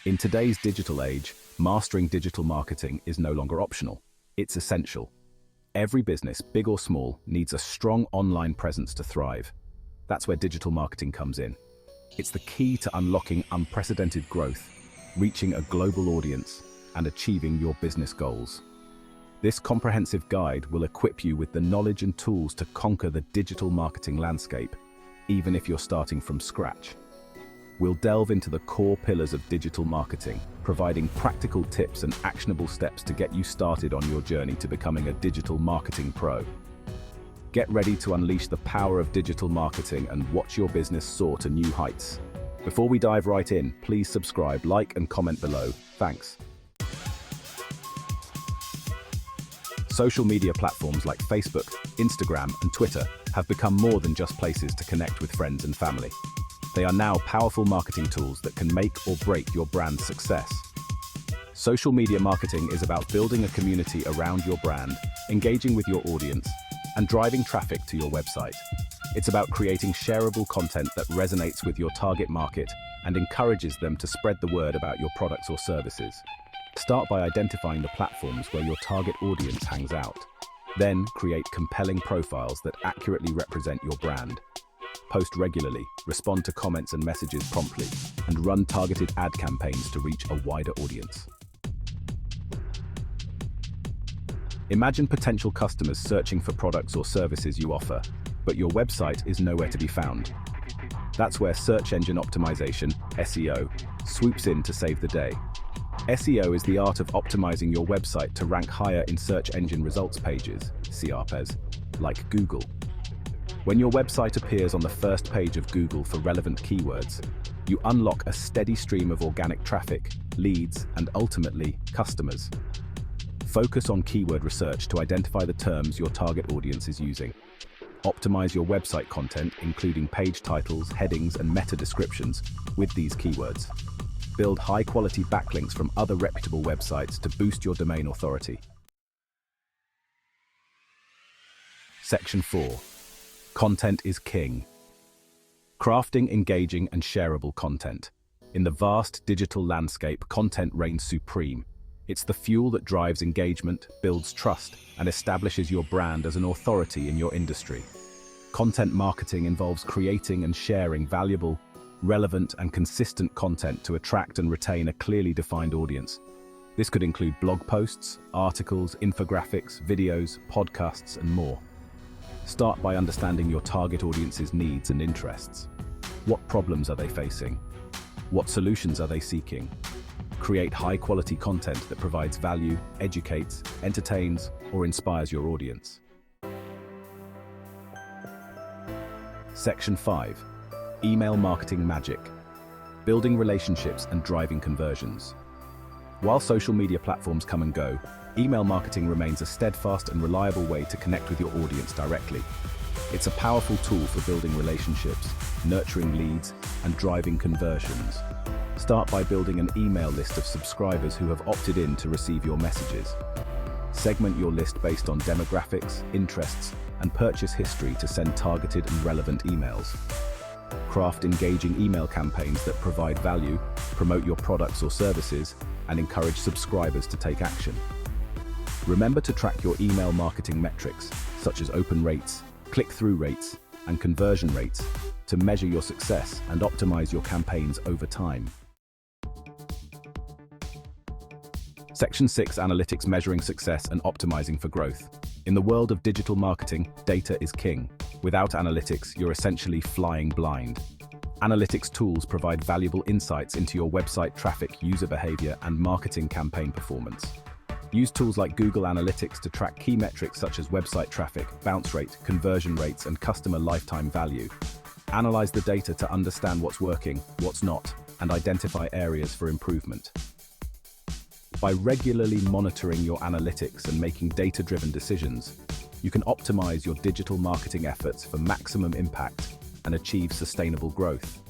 In today's digital age, mastering digital marketing is no longer optional. It's essential. Every business, big or small, needs a strong online presence to thrive. That's where digital marketing comes in. It's the key to unlocking unprecedented growth, reaching a global audience, and achieving your business goals. This comprehensive guide will equip you with the knowledge and tools to conquer the digital marketing landscape, even if you're starting from scratch. We'll delve into the core pillars of digital marketing, providing practical tips and actionable steps to get you started on your journey to becoming a digital marketing pro. Get ready to unleash the power of digital marketing and watch your business soar to new heights. Before we dive right in, please subscribe, like, and comment below. Thanks. Social media platforms like Facebook, Instagram, and Twitter have become more than just places to connect with friends and family. They are now powerful marketing tools that can make or break your brand's success. Social media marketing is about building a community around your brand, engaging with your audience, and driving traffic to your website. It's about creating shareable content that resonates with your target market and encourages them to spread the word about your products or services. Start by identifying the platforms where your target audience hangs out. Then create compelling profiles that accurately represent your brand. Post regularly, respond to comments and messages promptly, and run targeted ad campaigns to reach a wider audience. Imagine potential customers searching for products or services you offer, but your website is nowhere to be found. That's where search engine optimization, SEO, swoops in to save the day. SEO is the art of optimizing your website to rank higher in search engine results pages, CRPs, like Google. When your website appears on the first page of Google for relevant keywords, you unlock a steady stream of organic traffic, leads, and ultimately, customers. Focus on keyword research to identify the terms your target audience is using. Optimize your website content, including page titles, headings, and meta descriptions, with these keywords. Build high-quality backlinks from other reputable websites to boost your domain authority. Section 4. Content is king. Crafting engaging and shareable content. In the vast digital landscape, content reigns supreme. It's the fuel that drives engagement, builds trust, and establishes your brand as an authority in your industry. Content marketing involves creating and sharing valuable, relevant, and consistent content to attract and retain a clearly defined audience. This could include blog posts, articles, infographics, videos, podcasts, and more. Start by understanding your target audience's needs and interests. What problems are they facing? What solutions are they seeking? Create high-quality content that provides value, educates, entertains, or inspires your audience. Section 5. Email marketing magic. Building relationships and driving conversions. While social media platforms come and go, email marketing remains a steadfast and reliable way to connect with your audience directly. It's a powerful tool for building relationships, nurturing leads, and driving conversions. Start by building an email list of subscribers who have opted in to receive your messages. Segment your list based on demographics, interests, and purchase history to send targeted and relevant emails. Craft engaging email campaigns that provide value, promote your products or services, and encourage subscribers to take action. Remember to track your email marketing metrics, such as open rates, click-through rates, and conversion rates, to measure your success and optimize your campaigns over time. Section 6. Analytics, measuring success and optimizing for growth. In the world of digital marketing, data is king. Without analytics, you're essentially flying blind. Analytics tools provide valuable insights into your website traffic, user behavior, and marketing campaign performance. Use tools like Google Analytics to track key metrics such as website traffic, bounce rate, conversion rates, and customer lifetime value. Analyze the data to understand what's working, what's not, and identify areas for improvement. By regularly monitoring your analytics and making data-driven decisions, you can optimize your digital marketing efforts for maximum impact and achieve sustainable growth.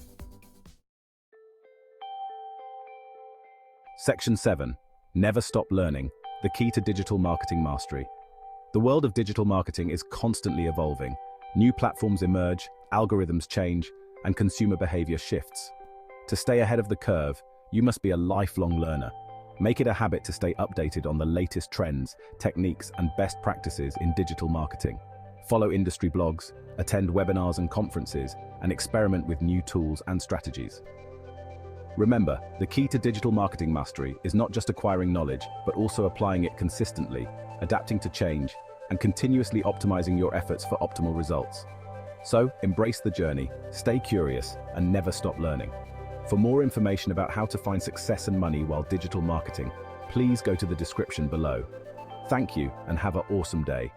Section 7. Never stop learning, the key to digital marketing mastery. The world of digital marketing is constantly evolving. New platforms emerge, algorithms change, and consumer behavior shifts. To stay ahead of the curve, You must be a lifelong learner. Make it a habit to stay updated on the latest trends, techniques, and best practices in digital marketing. Follow industry blogs, attend webinars and conferences, and experiment with new tools and strategies. Remember, the key to digital marketing mastery is not just acquiring knowledge, but also applying it consistently, adapting to change, and continuously optimizing your efforts for optimal results. So, embrace the journey, stay curious, and never stop learning. For more information about how to find success and money while digital marketing, please go to the description below. Thank you, and have an awesome day.